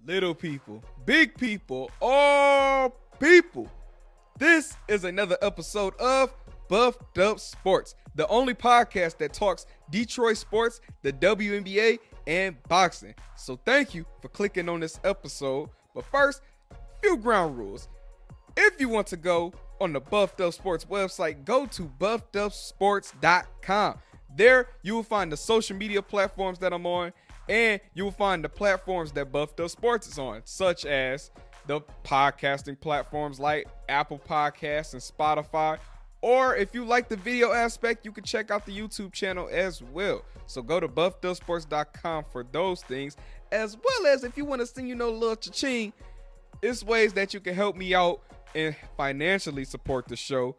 little people, big people, all people. This is another episode of Buffed Up Sports, the only podcast that talks Detroit sports, the WNBA, and boxing. So thank you for clicking on this episode. But first, few ground rules. If you want to go on the Buffed Up Sports website, go to buffedupsports.com. There, you will find the social media platforms that I'm on, and you will find the platforms that Buffed Up Sports is on, such as the podcasting platforms like Apple Podcasts and Spotify. Or if you like the video aspect, you can check out the YouTube channel as well. So go to buffedupsports.com for those things, as well as if you want to send, a little cha-ching, it's ways that you can help me out and financially support the show.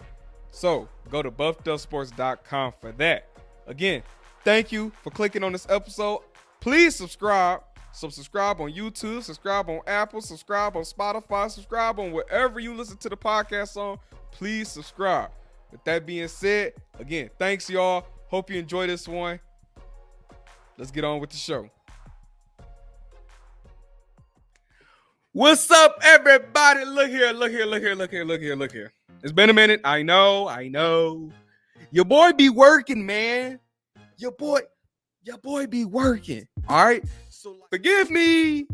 So go to buffedupsports.com for that. Again, thank you for clicking on this episode. Please subscribe. So subscribe on YouTube, subscribe on Apple, subscribe on Spotify, subscribe on wherever you listen to the podcast on. Please subscribe. With that being said, again, thanks y'all. Hope you enjoy this one. Let's get on with the show. What's up, everybody? Look here. It's been a minute. I know. Your boy be working, man. Your boy be working. All right. So forgive me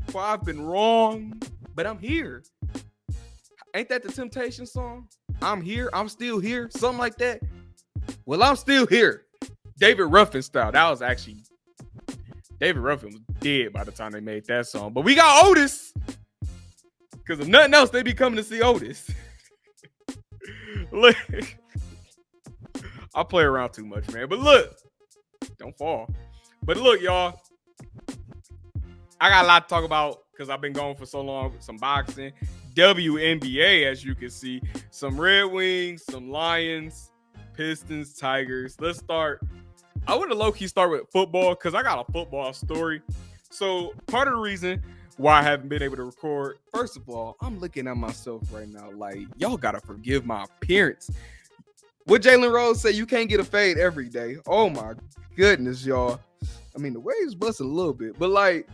for I've been wrong, but I'm here. Ain't that the Temptation song? I'm here. I'm still here. Something like that. Well, I'm still here. David Ruffin style. That was actually David Ruffin was dead by the time they made that song. But we got Otis. Because if nothing else, they be coming to see Otis. Look. I play around too much, man. But look. Don't fall. But look, y'all. I got a lot to talk about because I've been going for so long. Some boxing. WNBA, as you can see. Some Red Wings. Some Lions. Pistons. Tigers. Let's start. I want to low-key start with football because I got a football story. So part of the reason why I haven't been able to record, first of all, I'm looking at myself right now like, y'all got to forgive my appearance. What Jalen Rose said, you can't get a fade every day. Oh, my goodness, y'all. I mean, the waves busted a little bit, but, like,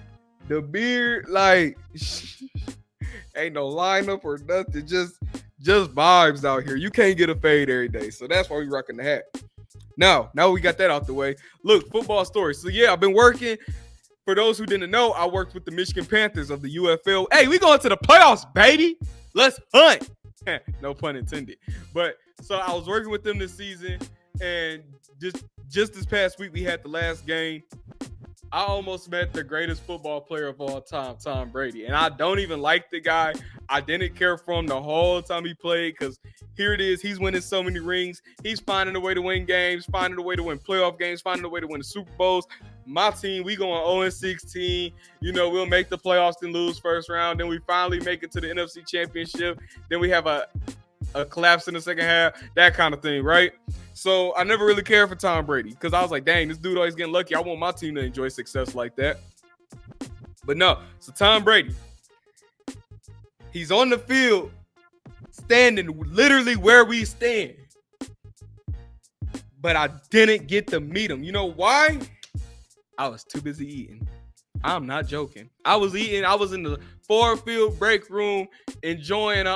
the beard, like, ain't no lineup or nothing. Just vibes out here. You can't get a fade every day, so that's why we rocking the hat. Now we got that out the way. Look, football story. So, yeah, I've been working. For those who didn't know, I worked with the Michigan Panthers of the UFL. Hey, we going to the playoffs, baby. Let's hunt. No pun intended. But so I was working with them this season, and just this past week we had the last game. I almost met the greatest football player of all time, Tom Brady. And I don't even like the guy. I didn't care for him the whole time he played because here it is. He's winning so many rings. He's finding a way to win games, finding a way to win playoff games, finding a way to win the Super Bowls. My team, we going 0-16. We'll make the playoffs and lose first round. Then we finally make it to the NFC Championship. Then we have a collapse in the second half, that kind of thing, right? So I never really cared for Tom Brady because I was like, dang, this dude always getting lucky. I want my team to enjoy success like that. But no, so Tom Brady, he's on the field standing literally where we stand. But I didn't get to meet him. You know why? I was too busy eating. I'm not joking. I was eating. I was in the four-field break room enjoying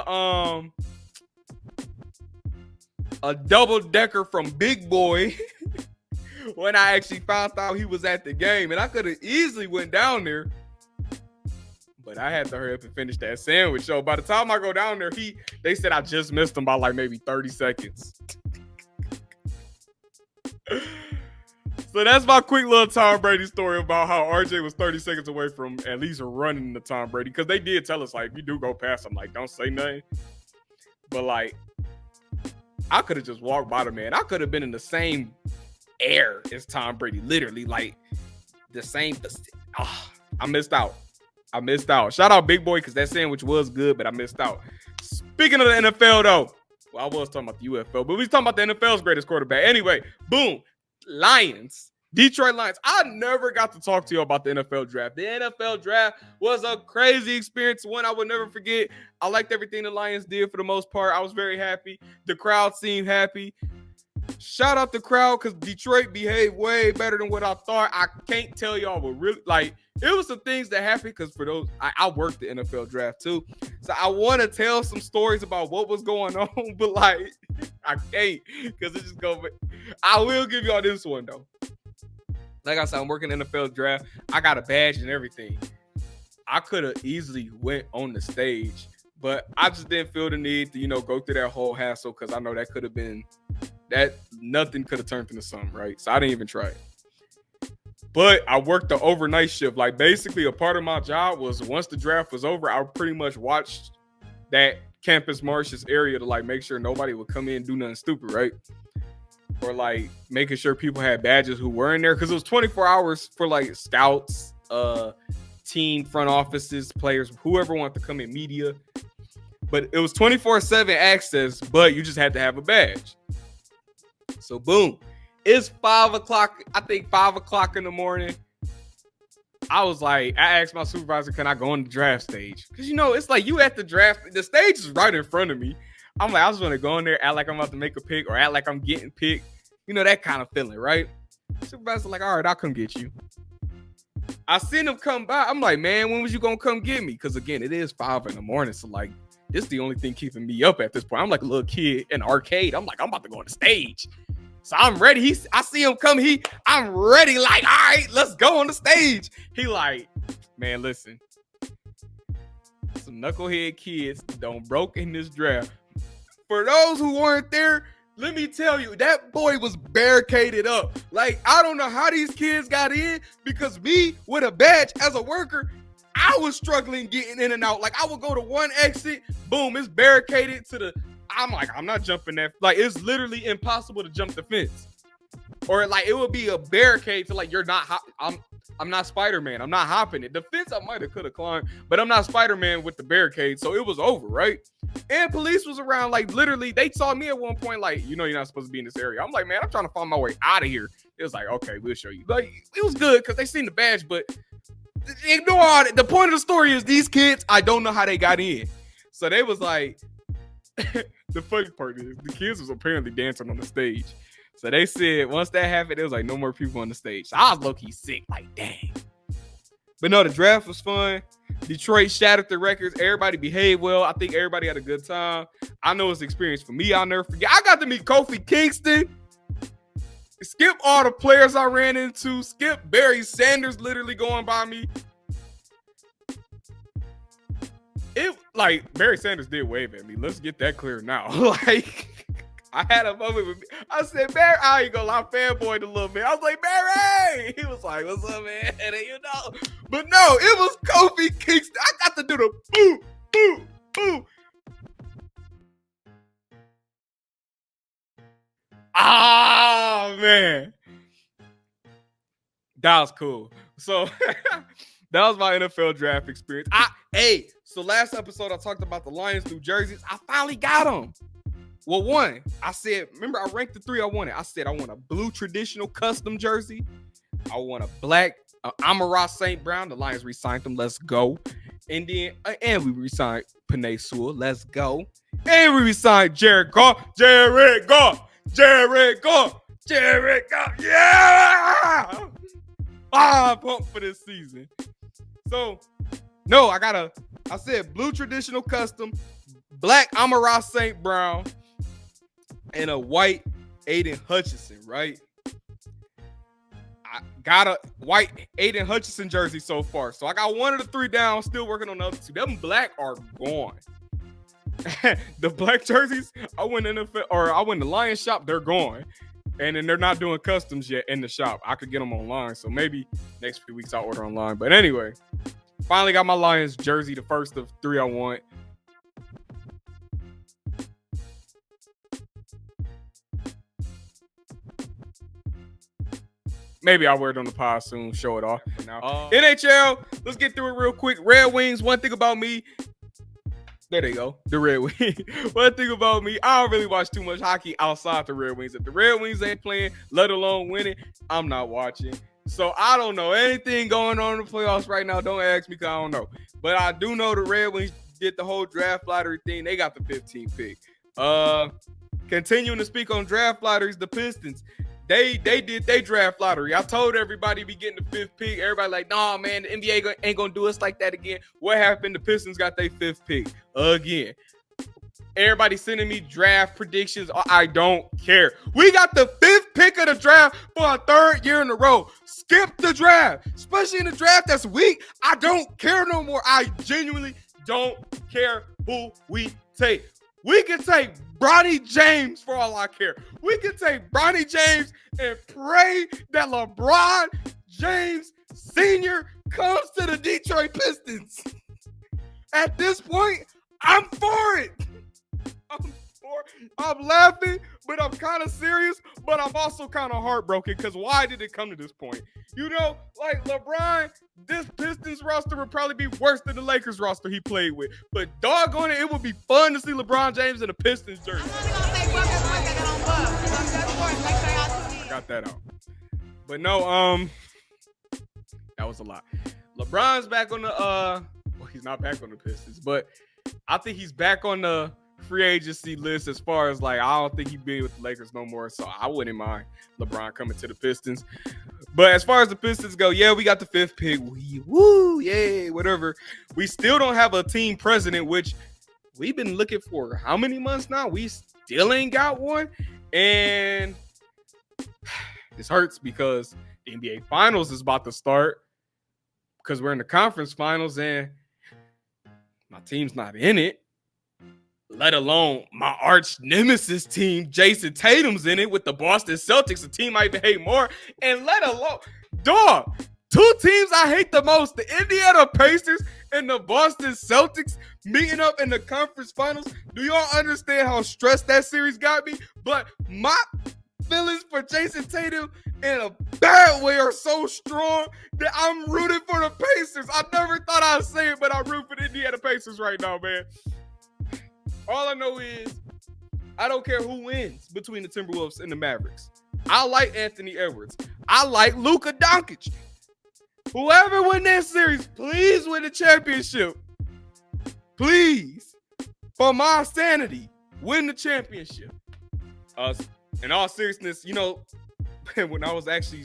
a double-decker from Big Boy when I actually found out he was at the game. And I could have easily went down there. But I had to hurry up and finish that sandwich. So by the time I go down there, they said I just missed him by like maybe 30 seconds. So that's my quick little Tom Brady story about how RJ was 30 seconds away from at least running the Tom Brady. Because they did tell us, like, if you do go past him, like, don't say nothing. But, like, I could have just walked by the man. I could have been in the same air as Tom Brady. Literally, like, the same. I missed out. Shout out Big Boy because that sandwich was good, but I missed out. Speaking of the NFL, though. Well, I was talking about the UFL, but we was talking about the NFL's greatest quarterback. Anyway, boom. Lions. Detroit Lions. I never got to talk to you about the NFL draft. The NFL draft was a crazy experience, one I would never forget. I liked everything the Lions did for the most part. I was very happy. The crowd seemed happy. shout out the crowd because Detroit behaved way better than what I thought. I can't tell y'all, but really, like, it was some things that happened because for those, I worked the NFL draft too. So I want to tell some stories about what was going on, but like, I can't because it's just going. I will give y'all this one though. Like I said, I'm working NFL draft. I got a badge and everything. I could have easily went on the stage, but I just didn't feel the need to, go through that whole hassle because I know that could have been that nothing could have turned into something, right? So I didn't even try it. But I worked the overnight shift. Like basically a part of my job was once the draft was over, I pretty much watched that Campus Martius area to like make sure nobody would come in and do nothing stupid, right? Or like making sure people had badges who were in there because it was 24 hours for like scouts, team front offices, players, whoever wanted to come in, media. But it was 24/7 access, but you just had to have a badge. So boom, it's 5 o'clock. I think 5 o'clock in the morning. I was like, I asked my supervisor, can I go on the draft stage? Because it's like you at the draft, the stage is right in front of me. I'm like, I just want to go in there, act like I'm about to make a pick or act like I'm getting picked. That kind of feeling, right? Supervisor's like, all right, I'll come get you. I seen him come by. I'm like, man, when was you going to come get me? Because again, it is 5 in the morning. So like, this is the only thing keeping me up at this point. I'm like a little kid in an arcade. I'm like, I'm about to go on the stage. So I'm ready. I see him come. I'm ready. Like, all right, let's go on the stage. He like, man, listen. Some knucklehead kids don't broke in this draft. For those who weren't there, let me tell you, that boy was barricaded up. Like, I don't know how these kids got in because me with a badge as a worker, I was struggling getting in and out. Like, I would go to one exit, boom, it's barricaded to the... I'm like, I'm not jumping that. Like, it's literally impossible to jump the fence. Or, like, it would be a barricade to, like, you're not... I'm not Spider-Man. I'm not hopping it. The fence I might have could have climbed, but I'm not Spider-Man with the barricade, so it was over, right? And police was around, like, literally, they saw me at one point, like, you're not supposed to be in this area. I'm like, man, I'm trying to find my way out of here. It was like, okay, we'll show you. Like, it was good because they seen the badge, but ignore all that. The point of the story is these kids, I don't know how they got in. So they was like, the funny part is the kids was apparently dancing on the stage. So they said once that happened, it was like no more people on the stage. So I was low-key sick, like, dang. But no, the draft was fun. Detroit shattered the records. Everybody behaved well. I think everybody had a good time. I know it's an experience for me. I'll never forget. I got to meet Kofi Kingston. Skip all the players I ran into. Skip Barry Sanders literally going by me. It like Barry Sanders did wave at me. Let's get that clear now. Like, I had a moment with me. I said, Barry, I ain't gonna lie, fanboyed a little bit. I was like, Barry! He was like, what's up, man? And But no, it was Kofi Kingston. I got to do the boo, boo, boo. Ah, man. That was cool. So that was my NFL draft experience. So last episode I talked about the Lions new jerseys. I finally got them. Well, one, I said, remember I ranked the 3 I wanted. I said I want a blue traditional custom jersey. I want a black Amon-Ra St. Brown. The Lions re-signed them. Let's go. And then, and we re-signed Penei Sewell. Let's go. And we re-signed Jared Goff. Jared Goff. Yeah! I'm pumped for this season. So, no, I said blue traditional custom, black Amon-Ra St. Brown, and a white Aiden Hutchinson, right? I got a white Aiden Hutchinson jersey so far. So I got one of the 3 down, still working on the other 2. Them black are gone. The black jerseys, I went in the Lions shop, they're gone. And then they're not doing customs yet in the shop. I could get them online. So maybe next few weeks I'll order online. But anyway, finally got my Lions jersey, the first of 3 I want. Maybe I'll wear it on the pod soon, show it off. For now. NHL, let's get through it real quick. Red Wings, one thing about me. There they go, the Red Wings. One thing about me, I don't really watch too much hockey outside the Red Wings. If the Red Wings ain't playing, let alone winning, I'm not watching. So I don't know anything going on in the playoffs right now. Don't ask me because I don't know. But I do know the Red Wings did the whole draft lottery thing. They got the 15th pick. Continuing to speak on draft lotteries, the Pistons, they did their draft lottery. I told everybody be getting the 5th pick. Everybody like, nah, man, the NBA ain't gonna do us like that again. What happened? The Pistons got their 5th pick again. Everybody sending me draft predictions. I don't care. We got the 5th pick of the draft for a 3rd year in a row. Skip the draft, especially in the draft that's weak. I don't care no more. I genuinely don't care who we take. We can take Bronny James for all I care. We can take Bronny James and pray that LeBron James Sr. comes to the Detroit Pistons. At this point, I'm for it. I'm laughing, but I'm kind of serious, but I'm also kind of heartbroken because why did it come to this point? You know, like LeBron, this Pistons roster would probably be worse than the Lakers roster he played with. But doggone it, it would be fun to see LeBron James in a Pistons jersey. I got that out. But no, that was a lot. LeBron's back on the well, he's not back on the Pistons, but I think he's back on the free agency list as far as like, I don't think he'd be with the Lakers no more. So I wouldn't mind LeBron coming to the Pistons. But as far as the Pistons go, yeah, we got the 5th pick. Woo, yay, whatever. We still don't have a team president, which we've been looking for how many months now? We still ain't got one. And this hurts because the NBA Finals is about to start because we're in the conference finals and my team's not in it. Let alone my arch nemesis team, Jason Tatum's in it with the Boston Celtics, a team I even hate more. And let alone, dog, 2 teams I hate the most, the Indiana Pacers and the Boston Celtics meeting up in the conference finals. Do y'all understand how stressed that series got me? But my feelings for Jason Tatum in a bad way are so strong that I'm rooting for the Pacers. I never thought I'd say it, but I root for the Indiana Pacers right now, man. All I know is I don't care who wins between the Timberwolves and the Mavericks. I like Anthony Edwards. I like Luka Doncic. Whoever win that series, please win the championship. Please. For my sanity, win the championship. In all seriousness, you know, when I was actually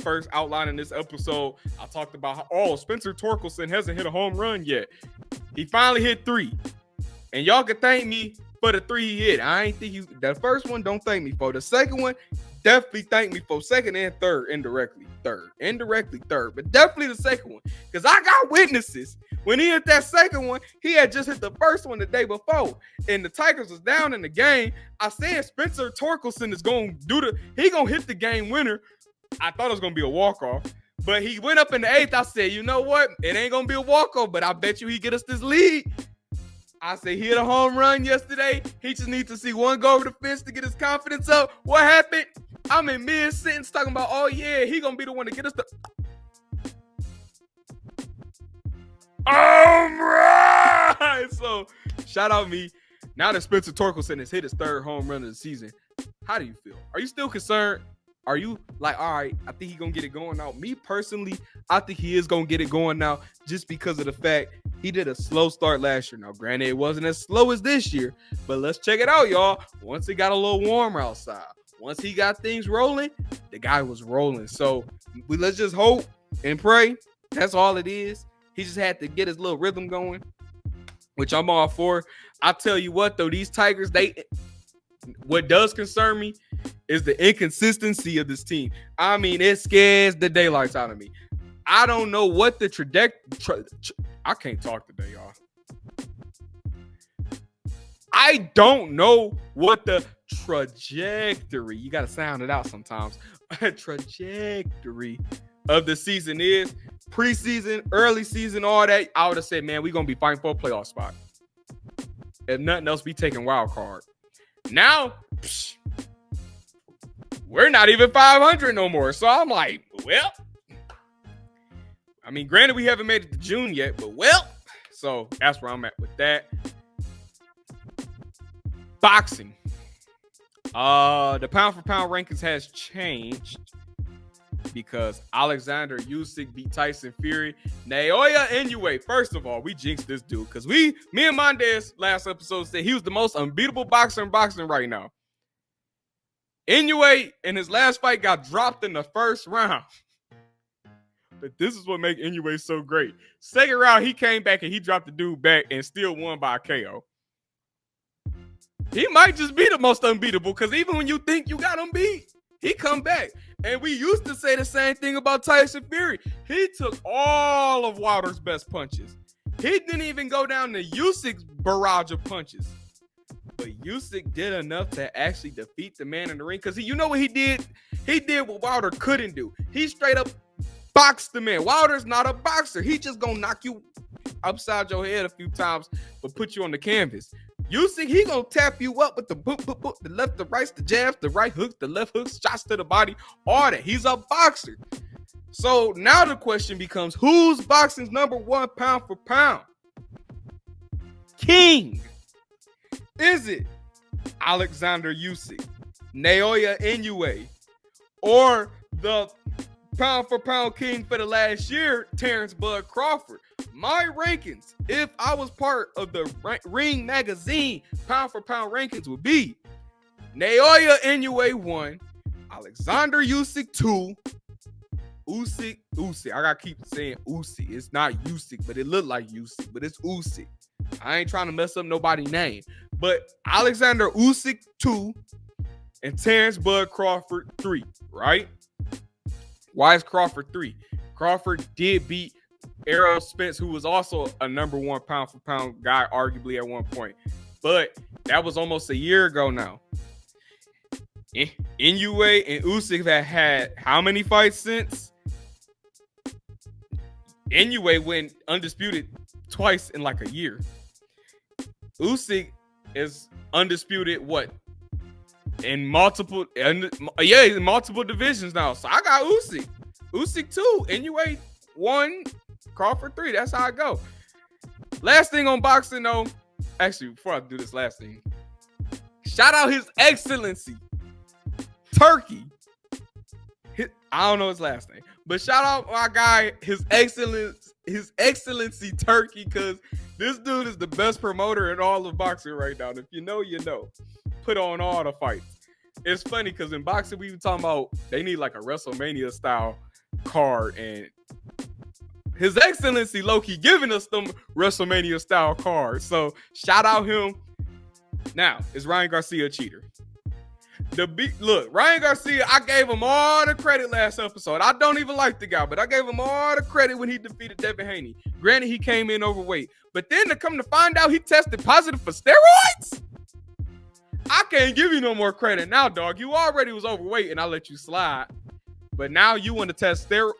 first outlining this episode, I talked about how, Spencer Torkelson hasn't hit a home run yet. He finally hit 3. And y'all can thank me for the 3 he hit. I ain't think you. The first one, don't thank me for. The second one, definitely thank me for. Second and third, indirectly third. But definitely the second one. Because I got witnesses. When he hit that second one, he had just hit the first one the day before. And the Tigers was down in the game. I said Spencer Torkelson is going to he going to hit the game winner. I thought it was going to be a walk-off. But he went up in the 8th. I said, you know what? It ain't going to be a walk-off, but I bet you he get us this lead. I said he hit a home run yesterday. He just needs to see one go over the fence to get his confidence up. What happened? I'm in mid-sentence talking about, oh, yeah, he going to be the one to get us the... All right! So, shout out me. Now that Spencer Torkelson has hit his 3rd home run of the season, how do you feel? Are you still concerned? Are you like, all right, I think he's going to get it going now? Me personally, I think he is going to get it going now just because of the fact he did a slow start last year. Now, granted, it wasn't as slow as this year, but let's check it out, y'all. Once it got a little warmer outside, once he got things rolling, the guy was rolling. So let's just hope and pray. That's all it is. He just had to get his little rhythm going, which I'm all for. I tell you what, though, these Tigers, what does concern me is the inconsistency of this team. I mean, it scares the daylights out of me. I don't know what the trajectory... I can't talk today, y'all. I don't know what the trajectory... You got to sound it out sometimes. Trajectory of the season is. Preseason, early season, all that. I would have said, man, we're going to be fighting for a playoff spot. If nothing else, we taking wild card. Now, we're not even 500 no more. So I'm like, well... I mean, granted, we haven't made it to June yet, but so that's where I'm at with that. Boxing. The pound for pound rankings has changed because Alexander Usyk beat Tyson Fury. Naoya Inoue. First of all, we jinxed this dude because me and Mondes last episode said he was the most unbeatable boxer in boxing right now. Inoue in his last fight got dropped in the first round. But this is what makes Inoue so great. Second round, he came back and he dropped the dude back and still won by a KO. He might just be the most unbeatable because even when you think you got him beat, he come back. And we used to say the same thing about Tyson Fury. He took all of Wilder's best punches. He didn't even go down to Usyk's barrage of punches. But Usyk did enough to actually defeat the man in the ring. Because you know what he did? He did what Wilder couldn't do. He straight up boxed the man. Wilder's not a boxer. He just gonna knock you upside your head a few times, but put you on the canvas. Usyk, he gonna tap you up with the boop, boop, boop, the left, the right, the jabs, the right hooks, the left hooks, shots to the body, all that. He's a boxer. So now the question becomes, who's boxing's number one pound for pound? King. Is it Alexander Usyk, Naoya Inoue, or the pound for pound king for the last year, Terrence Bud Crawford? My rankings, if I was part of the Ring Magazine pound for pound rankings, would be Naoya Inoue 1, Alexander Usyk 2, Usyk. I gotta keep saying Usyk. It's not Usyk, but it looked like Usyk, but it's Usyk. I ain't trying to mess up nobody's name. But Alexander Usyk 2 and Terrence Bud Crawford 3, right? Why is Crawford 3? Crawford did beat Errol Spence, who was also a number one pound for pound guy, arguably at one point. But that was almost a year ago now. Inoue and Usyk have had how many fights since? Inoue went undisputed twice in like a year. Usyk is undisputed in multiple divisions now. So I got Usyk 2, Inoue 1, Crawford 3. That's how I go. Last thing on boxing though, actually before I do this last thing, shout out His Excellency Turkey. I don't know his last name, but shout out my guy, His Excellency Turkey, because this dude is the best promoter in all of boxing right now. And if you know, you know. Put on all the fights. It's funny because in boxing, we were talking about they need like a WrestleMania style card, and His Excellency Loki giving us them WrestleMania style cards. So shout out him. Now, is Ryan Garcia a cheater? Look, Ryan Garcia, I gave him all the credit last episode. I don't even like the guy, but I gave him all the credit when he defeated Devin Haney. Granted, he came in overweight, but then to come to find out he tested positive for steroids? I can't give you no more credit now, dog. You already was overweight and I let you slide. But now you want to test steroids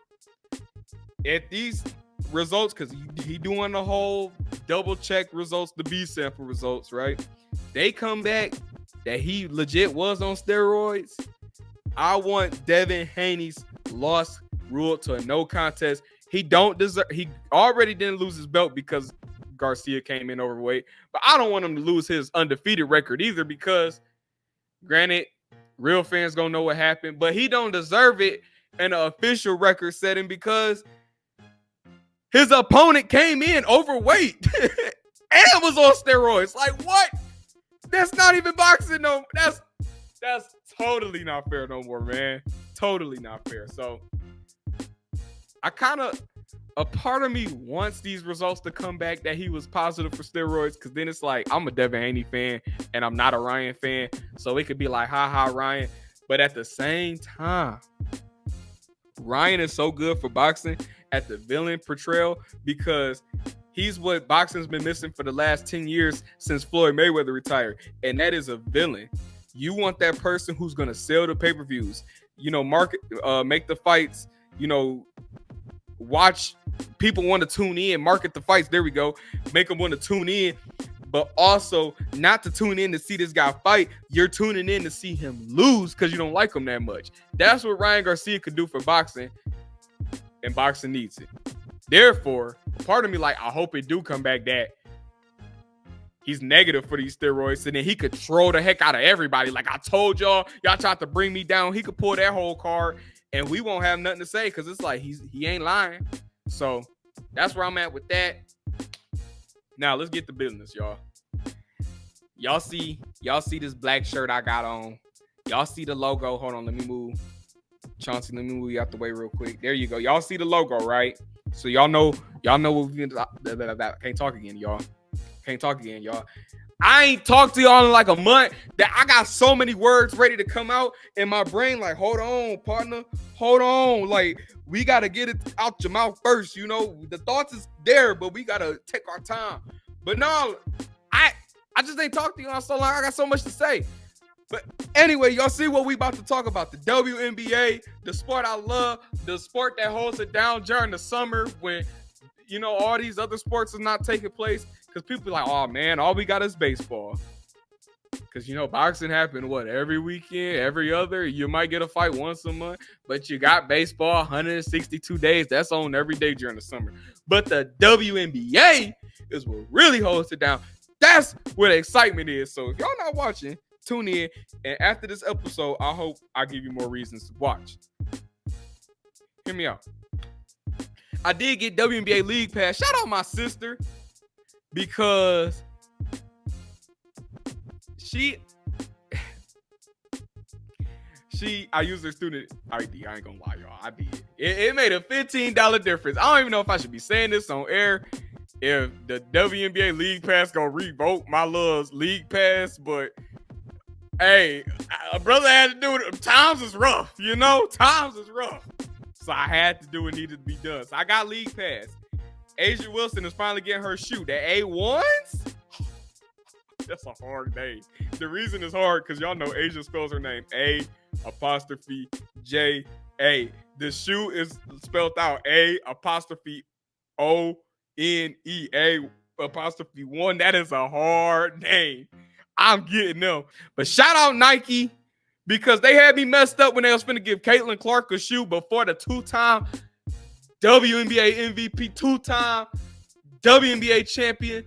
at these results, because he doing the whole double check results, the B sample results, right? They come back that he legit was on steroids. I want Devin Haney's loss ruled to a no contest. He already didn't lose his belt because Garcia came in overweight, but I don't want him to lose his undefeated record either, because granted, real fans gonna know what happened, but he don't deserve it in an official record setting because his opponent came in overweight and was on steroids. Like, what? That's not even boxing, no. That's totally not fair no more, man. Totally not fair. So a part of me wants these results to come back that he was positive for steroids, because then it's like, I'm a Devin Haney fan and I'm not a Ryan fan. So it could be like, ha, Ryan. But at the same time, Ryan is so good for boxing at the villain portrayal, because he's what boxing's been missing for the last 10 years since Floyd Mayweather retired. And that is a villain. You want that person who's going to sell the pay-per-views, market, make the fights, watch people want to tune in, market the fights. There we go. Make them want to tune in, but also not to tune in to see this guy fight. You're tuning in to see him lose because you don't like him that much. That's what Ryan Garcia could do for boxing, and boxing needs it. Therefore, part of me I hope it do come back that he's negative for these steroids, and then he could troll the heck out of everybody. Like, I told y'all tried to bring me down. He could pull that whole card, and we won't have nothing to say because it's like he ain't lying. So that's where I'm at with that. Now let's get to business, y'all. Y'all see this black shirt I got on. Y'all see the logo. Hold on, let me move. Chauncey, let me move you out the way real quick. There you go. Y'all see the logo, right? So y'all know what we've been. Can't talk again, y'all. Can't talk again, y'all. I ain't talked to y'all in like a month that I got so many words ready to come out in my brain. Like, hold on, partner. Hold on. Like, we got to get it out your mouth first. You know, the thoughts is there, but we got to take our time. But no, I just ain't talked to y'all so long. I got so much to say. But anyway, y'all see what we about to talk about. The WNBA, the sport I love, the sport that holds it down during the summer when, you know, all these other sports are not taking place. Because people be like, oh, man, all we got is baseball. Because, you know, boxing happen, every weekend, every other. You might get a fight once a month. But you got baseball 162 days. That's on every day during the summer. But the WNBA is what really holds it down. That's where the excitement is. So if y'all not watching, tune in. And after this episode, I hope I give you more reasons to watch. Hear me out. I did get WNBA League Pass. Shout out my sister. Because I used her student ID. I ain't gonna lie, y'all. I did. It made a $15 difference. I don't even know if I should be saying this on air. If the WNBA League Pass gonna revoke my little League Pass, but hey, a brother had to do it. Times is rough, you know? Times is rough. So I had to do what needed to be done. So I got League Pass. Asia Wilson is finally getting her shoe. The A1s? That's a hard name. The reason it's hard because y'all know Asia spells her name A''J''A. The shoe is spelled out A''ONE. That is a hard name. I'm getting them. But shout out Nike because they had me messed up when they was finna give Caitlin Clark a shoe before the two-time WNBA MVP, two-time WNBA champion,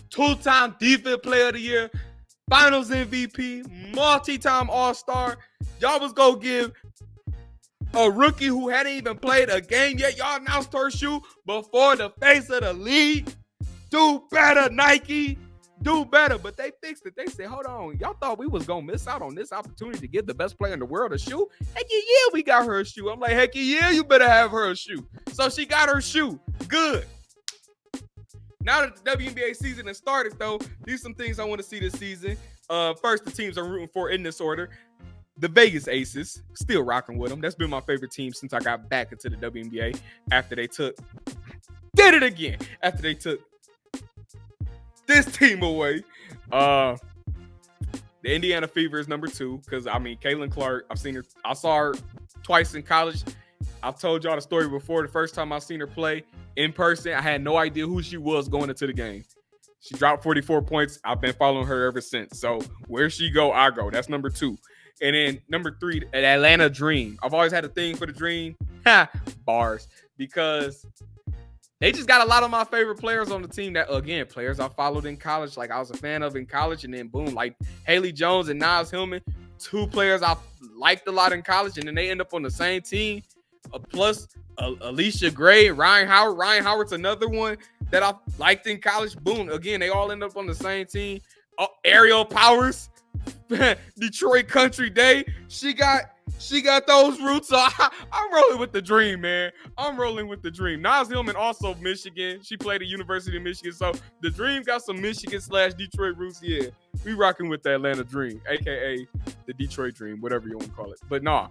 two-time Defensive Player of the Year, Finals MVP, multi-time All-Star. Y'all was gonna give a rookie who hadn't even played a game yet. Y'all announced her shoe before the face of the league. Do better, Nike. Do better. But they fixed it. They said, hold on. Y'all thought we was going to miss out on this opportunity to give the best player in the world a shoe? Heck yeah, we got her a shoe. I'm like, heck yeah, you better have her a shoe. So she got her shoe. Good. Now that the WNBA season has started, though, these are some things I want to see this season. First, the teams I'm rooting for in this order. The Vegas Aces, still rocking with them. That's been my favorite team since I got back into the WNBA after they took this team away. The Indiana Fever is number 2 because, I mean, Caitlin Clark, I saw her twice in college. I've told y'all the story before. The first time I seen her play in person, I had no idea who she was going into the game. She dropped 44 points. I've been following her ever since. So where she go, I go. That's number 2. And then number 3, an Atlanta Dream. I've always had a thing for the Dream. Bars. Because they just got a lot of my favorite players on the team that, again, players I followed in college, like I was a fan of in college, and then boom, like Haley Jones and Nas Hillman, 2 players I liked a lot in college, and then they end up on the same team. Plus Alicia Gray, Ryan Howard. Ryan Howard's another one that I liked in college. Boom, again, they all end up on the same team. Ariel Powers, Detroit Country Day. She got those roots. So I'm rolling with the Dream, man. I'm rolling with the Dream. Nas Hillman also Michigan. She played at University of Michigan. So the Dream got some Michigan/Detroit roots. Yeah, we rocking with the Atlanta Dream, a.k.a. the Detroit Dream, whatever you want to call it. But nah,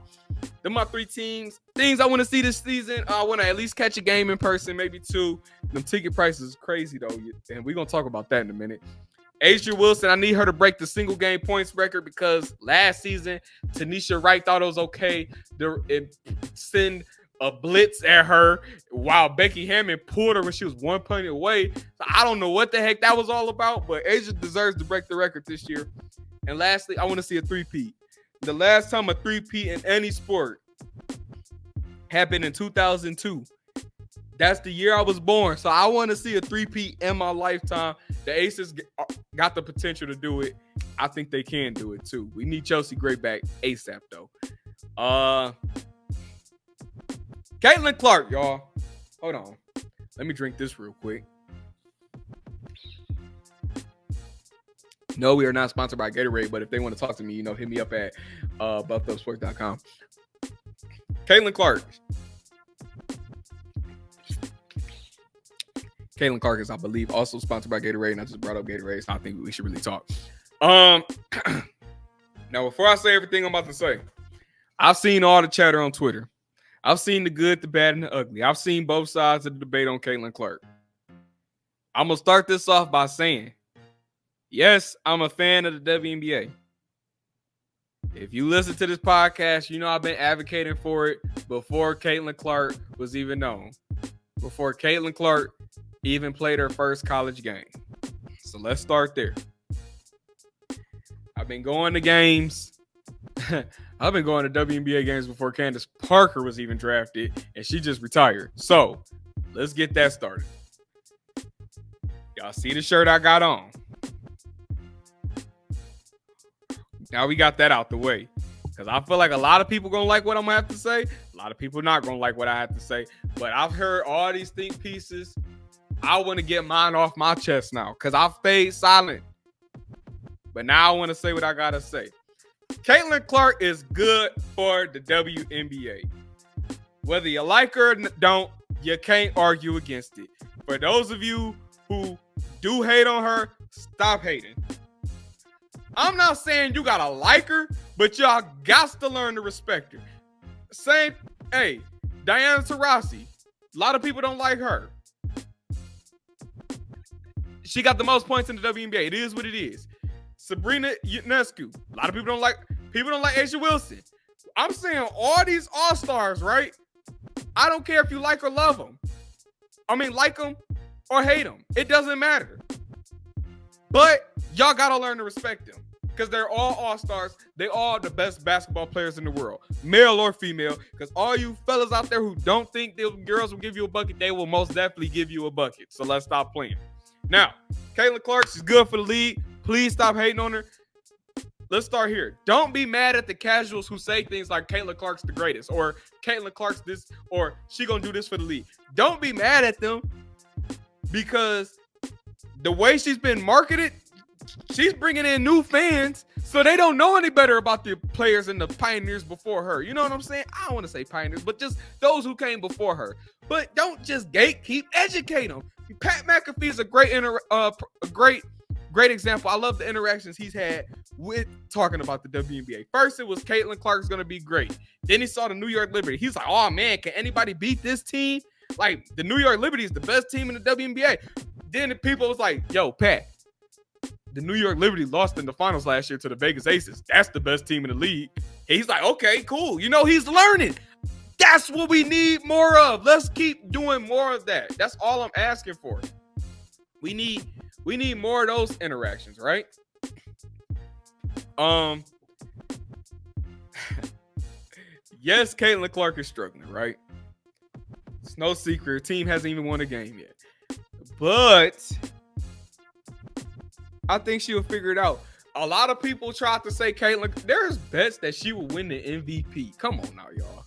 they're my 3 teams. Things I want to see this season. I want to at least catch a game in person, maybe 2. Them ticket prices is crazy, though. And we're going to talk about that in a minute. Asia Wilson, I need her to break the single game points record because last season, Tanisha Wright thought it was okay to send a blitz at her while Becky Hammond pulled her when she was 1 point away. So I don't know what the heck that was all about, but Asia deserves to break the record this year. And lastly, I want to see a 3-peat. The last time a 3-peat in any sport happened in 2002. That's the year I was born. So I want to see a 3-peat in my lifetime. The Aces got the potential to do it. I think they can do it too. We need Chelsea Gray back ASAP though. Caitlin Clark, y'all. Hold on. Let me drink this real quick. No, we are not sponsored by Gatorade, but if they want to talk to me, hit me up at buffedupsports.com. Caitlin Clark. Caitlin Clark is, I believe, also sponsored by Gatorade, and I just brought up Gatorade, so I think we should really talk. Now, before I say everything I'm about to say, I've seen all the chatter on Twitter. I've seen the good, the bad, and the ugly. I've seen both sides of the debate on Caitlin Clark. I'm going to start this off by saying, yes, I'm a fan of the WNBA. If you listen to this podcast, I've been advocating for it before Caitlin Clark was even known. Before Caitlin Clark even played her first college game. So let's start there. I've been going to games. I've been going to WNBA games before Candace Parker was even drafted, and she just retired. So let's get that started. Y'all see the shirt I got on? Now we got that out the way, because I feel like a lot of people going to like what I'm going to have to say. A lot of people not going to like what I have to say. But I've heard all these think pieces. I want to get mine off my chest now, because I've stayed silent. But now I want to say what I got to say. Caitlin Clark is good for the WNBA. Whether you like her or don't, you can't argue against it. For those of you who do hate on her, stop hating. I'm not saying you gotta like her, but y'all got to learn to respect her. Diana Taurasi. A lot of people don't like her. She got the most points in the WNBA. It is what it is. Sabrina Ionescu. A lot of people don't like A'ja Wilson. I'm saying all these all-stars, right? I don't care if you like or love them. Like them or hate them. It doesn't matter. But y'all gotta learn to respect them, because they're all all-stars. They all the best basketball players in the world, male or female. Because all you fellas out there who don't think the girls will give you a bucket, they will most definitely give you a bucket. So let's stop playing. Now, Caitlin Clark, she's good for the league. Please stop hating on her. Let's start here. Don't be mad at the casuals who say things like Caitlin Clark's the greatest, or Caitlin Clark's this, or she gonna do this for the league. Don't be mad at them, because the way she's been marketed, she's bringing in new fans, so they don't know any better about the players and the pioneers before her. You know what I'm saying? I don't want to say pioneers, but just those who came before her. But don't just gatekeep, educate them. Pat McAfee is a great example. I love the interactions he's had with talking about the WNBA. First, it was Caitlin Clark's going to be great. Then he saw the New York Liberty. He's like, oh, man, can anybody beat this team? Like, the New York Liberty is the best team in the WNBA. Then the people was like, yo, Pat, the New York Liberty lost in the finals last year to the Vegas Aces. That's the best team in the league. And he's like, okay, cool. He's learning. That's what we need more of. Let's keep doing more of that. That's all I'm asking for. We need more of those interactions, right? Yes, Caitlin Clark is struggling, right? It's no secret. Her team hasn't even won a game yet. But I think she'll figure it out. A lot of people tried to say Caitlin, there's bets that she will win the MVP. Come on now, y'all.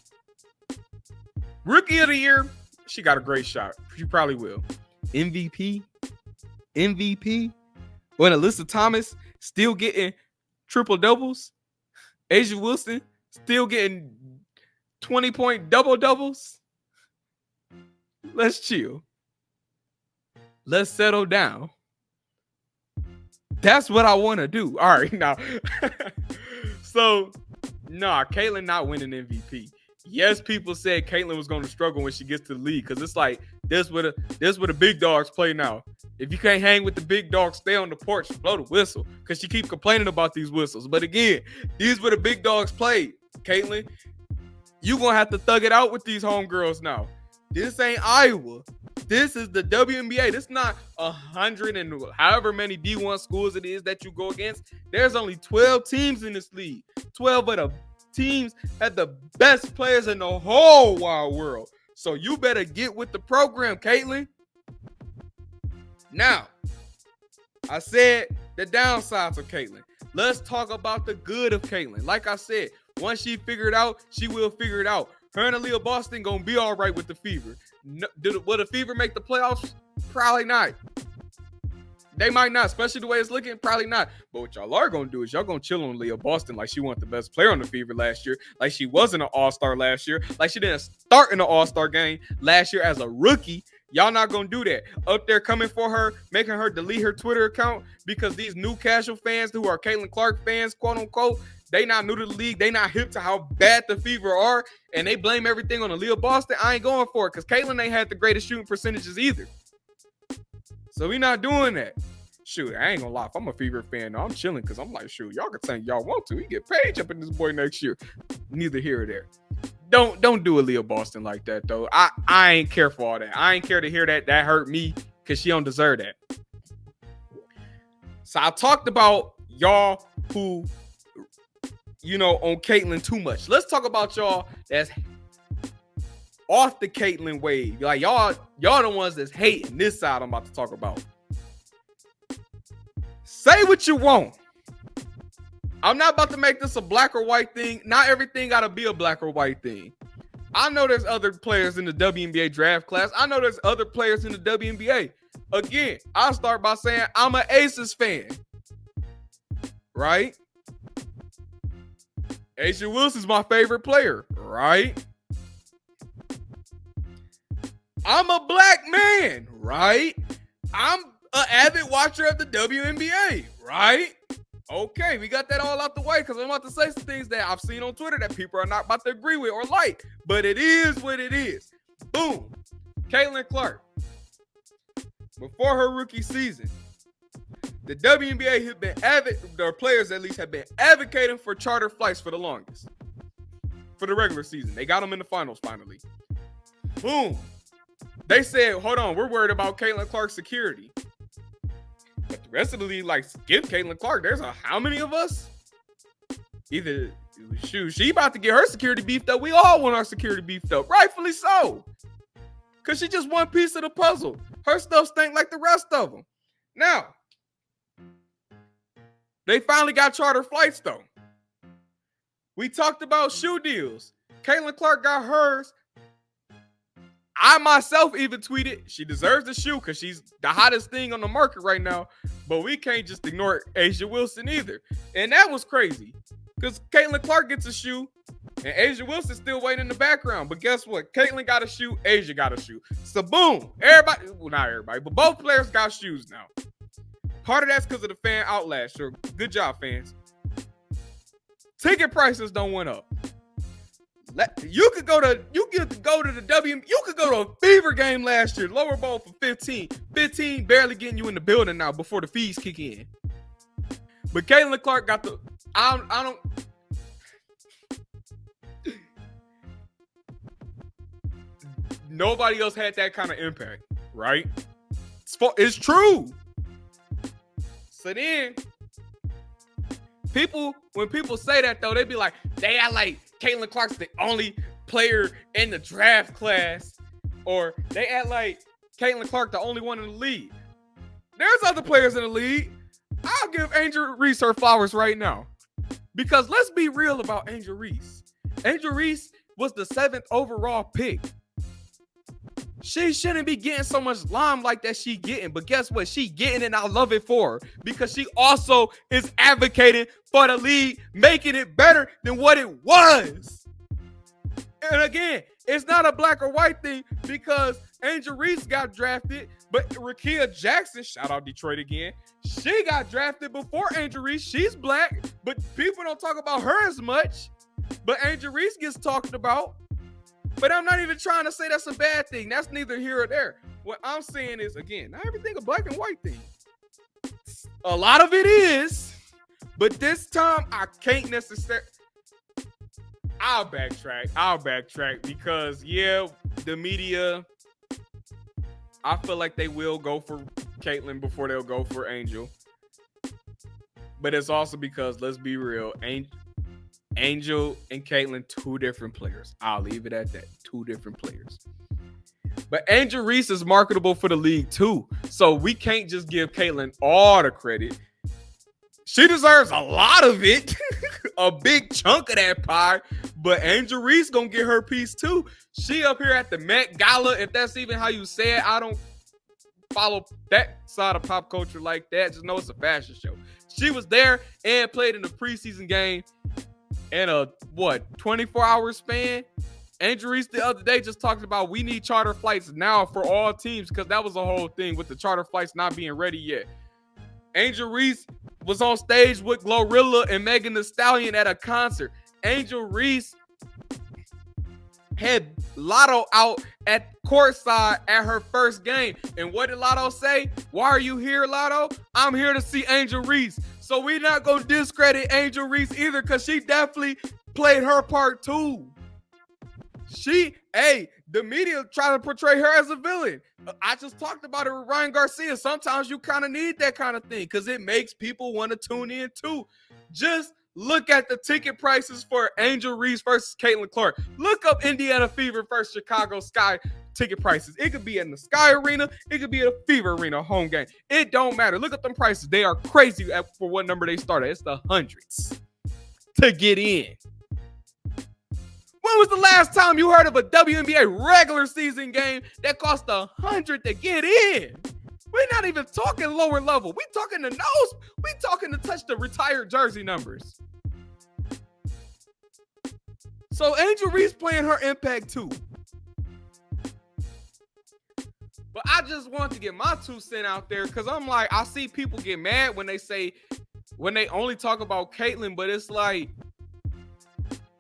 Rookie of the year, she got a great shot. She probably will. MVP? When Alyssa Thomas still getting triple doubles, A'ja Wilson still getting 20-point doubles. Let's chill. Let's settle down. That's what I want to do. All right, now. So, Caitlin not winning MVP. Yes, people said Caitlin was going to struggle when she gets to the league, because it's like this where the big dogs play now. If you can't hang with the big dogs, stay on the porch, blow the whistle, because she keep complaining about these whistles. But again, these were the big dogs play. Caitlin, you going to have to thug it out with these homegirls now. This ain't Iowa. This is the WNBA. This is not 100 and however many D1 schools it is that you go against. There's only 12 teams in this league. 12 of the teams had the best players in the whole wide world. So you better get with the program, Caitlin. Now, I said the downsides of Caitlin. Let's talk about the good of Caitlin. Like I said, once she figure it out, she will figure it out. Her and Aaliyah Boston gonna be all right with the Fever. Will the Fever make the playoffs? Probably not. They might not, especially the way it's looking. Probably not. But what y'all are going to do is y'all going to chill on Leah Boston like she wasn't the best player on the Fever last year, like she wasn't an all-star last year, like she didn't start in the all-star game last year as a rookie. Y'all not going to do that. Up there coming for her, making her delete her Twitter account because these new casual fans who are Caitlin Clark fans, quote unquote, they not new to the league. They not hip to how bad the Fever are, and they blame everything on Leah Boston. I ain't going for it because Caitlin ain't had the greatest shooting percentages either. So we not doing that. Shoot, I ain't gonna lie. If I'm a Fever fan, I'm chilling because I'm like, shoot, y'all can think y'all want to. We get paid up in this boy next year. Neither here or there. Don't do a Leah Boston like that though. I ain't care for all that. I ain't care to hear that. That hurt me because she don't deserve that. So I talked about y'all who, on Caitlyn too much. Let's talk about y'all that's off the Caitlyn wave. Like y'all the ones that's hating this side I'm about to talk about. Say what you want. I'm not about to make this a black or white thing. Not everything got to be a black or white thing. I know there's other players in the WNBA draft class. I know there's other players in the WNBA. Again, I'll start by saying I'm an Aces fan. Right? A'ja Wilson's my favorite player. Right? I'm a black man. Right? I'm an avid watcher of the WNBA. Right? Okay, we got that all out the way because I'm about to say some things that I've seen on Twitter that people are not about to agree with or like. But it is what it is. Boom. Caitlin Clark. Before her rookie season, the WNBA have been their players at least have been advocating for charter flights for the longest. For the regular season. They got them in the finals finally. Boom. They said, hold on, we're worried about Caitlin Clark's security. But the rest of the league, like, give Caitlin Clark. There's how many of us? Either, shoot, she about to get her security beefed up. We all want our security beefed up. Rightfully so. Because she just one piece of the puzzle. Her stuff stink like the rest of them. Now, they finally got charter flights, though. We talked about shoe deals. Caitlin Clark got hers. I myself even tweeted she deserves the shoe because she's the hottest thing on the market right now. But we can't just ignore A'ja Wilson either. And that was crazy because Caitlin Clark gets a shoe and A'ja Wilson's still waiting in the background. But guess what? Caitlin got a shoe. A'ja got a shoe. So boom. Everybody, well, not everybody, but both players got shoes now. Part of that's because of the fan outlash. Sure. Good job, fans. Ticket prices don't went up. You could go to a Fever game last year, lower bowl for 15. 15 barely getting you in the building now before the fees kick in. But Caitlin Clark got the I don't nobody else had that kind of impact, right? It's true. So then when people say that though, they be like, they are like Caitlin Clark's the only player in the draft class, or they act like Caitlin Clark the only one in the league. There's other players in the league. I'll give Angel Reese her flowers right now. Because let's be real about Angel Reese. Angel Reese was the 7th overall pick. She shouldn't be getting so much limelight that she getting, but guess what? She getting it, and I love it for her because she also is advocating for the league, making it better than what it was. And again, it's not a black or white thing because Angel Reese got drafted, but Rakia Jackson, shout out Detroit again, she got drafted before Angel Reese. She's black, but people don't talk about her as much. But Angel Reese gets talked about. But I'm not even trying to say that's a bad thing. That's neither here or there. What I'm saying is, again, not everything a black and white thing. A lot of it is, but this time I can't necessarily. I'll backtrack because, yeah, the media, I feel like they will go for Caitlyn before they'll go for Angel. But it's also because, let's be real, Angel and Caitlyn, two different players. I'll leave it at that. Two different players. But Angel Reese is marketable for the league too. So we can't just give Caitlyn all the credit. She deserves a lot of it. A big chunk of that pie. But Angel Reese gonna get her piece too. She up here at the Met Gala. If that's even how you say it, I don't follow that side of pop culture like that, just know it's a fashion show. She was there and played in the preseason game in a 24-hour span. Angel Reese the other day just talked about we need charter flights now for all teams, because that was the whole thing with the charter flights not being ready yet. Angel Reese was on stage with Glorilla and Megan Thee Stallion at a concert. Angel Reese had Lotto out at courtside at her first game. And what did Lotto say? Why are you here, Lotto? I'm here to see Angel Reese. So we're not going to discredit Angel Reese either, because she definitely played her part too. The media try to portray her as a villain. I just talked about it with Ryan Garcia. Sometimes you kind of need that kind of thing because it makes people want to tune in too. Just look at the ticket prices for Angel Reese versus Caitlin Clark. Look up Indiana Fever versus Chicago Sky ticket prices. It could be in the Sky Arena. It could be at a Fever Arena home game. It don't matter. Look at them prices. They are crazy for what number they start at. It's the hundreds to get in. When was the last time you heard of a WNBA regular season game that cost $100 to get in? We're not even talking lower level. We talking the nose. We talking to touch the retired jersey numbers. So Angel Reese playing her impact too. But I just want to get my 2 cents out there, because I'm like, I see people get mad when they only talk about Caitlin, but it's like,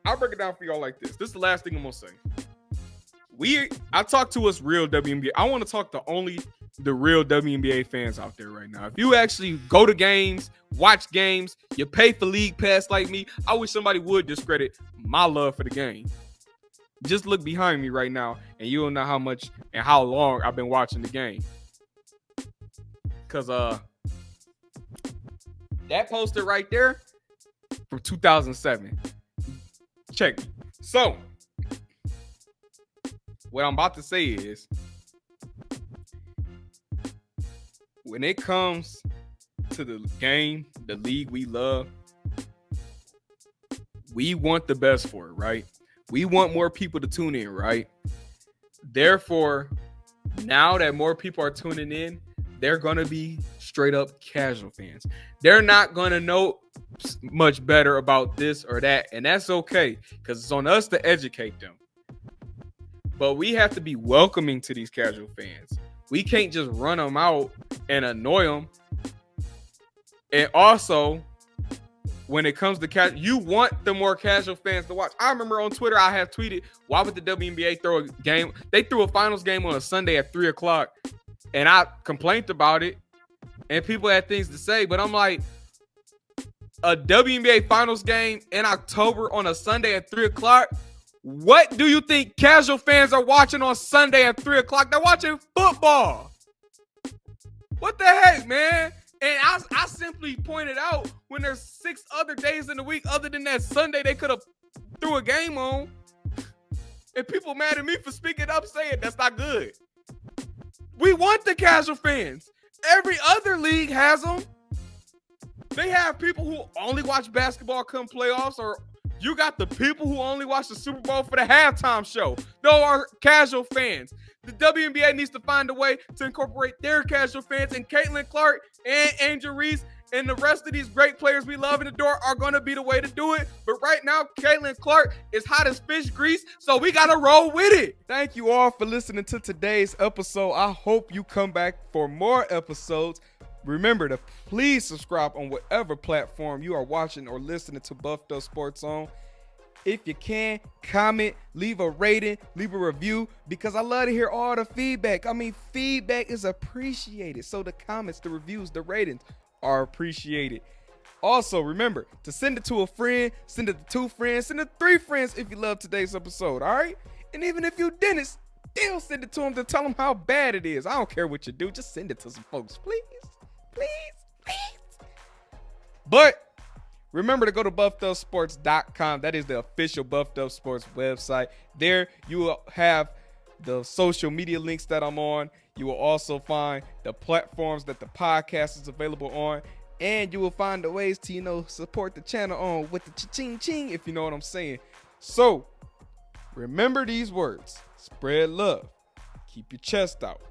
I'll break it down for y'all like this. This is the last thing I'm gonna say. I talk to us real WNBA. I want to talk to only the real WNBA fans out there right now. If you actually go to games, watch games, you pay for league pass like me, I wish somebody would discredit my love for the game. Just look behind me right now, and you'll know how much and how long I've been watching the game. Cause that poster right there from 2007. Check. So, what I'm about to say is, when it comes to the game, the league we love, we want the best for it, right? We want more people to tune in, right? Therefore, now that more people are tuning in, they're going to be straight up casual fans. They're not going to know much better about this or that, and that's okay, because it's on us to educate them. But we have to be welcoming to these casual fans. We can't just run them out and annoy them. And also, when it comes to you want the more casual fans to watch. I remember on Twitter I have tweeted, why would the WNBA throw a game? They threw a finals game on a Sunday at 3:00, and I complained about it, and people had things to say, but I'm like, a WNBA finals game in October on a Sunday at 3:00. What do you think casual fans are watching on Sunday at 3:00? They're watching football. What the heck, man? And I simply pointed out, when there's 6 other days in the week other than that Sunday they could have threw a game on. And people mad at me for speaking up saying that's not good. We want the casual fans. Every other league has them. They have people who only watch basketball come playoffs, or you got the people who only watch the Super Bowl for the halftime show. Those are casual fans. The WNBA needs to find a way to incorporate their casual fans, and Caitlin Clark and Angel Reese and the rest of these great players we love in the door are going to be the way to do it. But right now, Caitlin Clark is hot as fish grease, so we got to roll with it. Thank you all for listening to today's episode. I hope you come back for more episodes. Remember to please subscribe on whatever platform you are watching or listening to Buffed Up Sports on. If you can, comment, leave a rating, leave a review, because I love to hear all the feedback. I mean, feedback is appreciated. So the comments, the reviews, the ratings are appreciated. Also, remember to send it to a friend, send it to 2 friends, send it to 3 friends if you love today's episode, all right? And even if you didn't, still send it to them to tell them how bad it is. I don't care what you do. Just send it to some folks, please. Please. But remember to go to buffedupsports.com. That is the official Buffed Up Sports website. There you will have the social media links that I'm on. You will also find the platforms that the podcast is available on. And you will find the ways to, support the channel on with the cha-ching-ching, if you know what I'm saying. So remember these words. Spread love. Keep your chest out.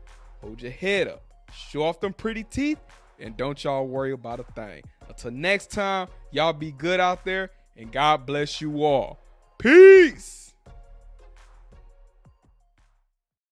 Hold your head up. show off them pretty teeth, and don't y'all worry about a thing. Until next time, y'all be good out there, and God bless you all. Peace.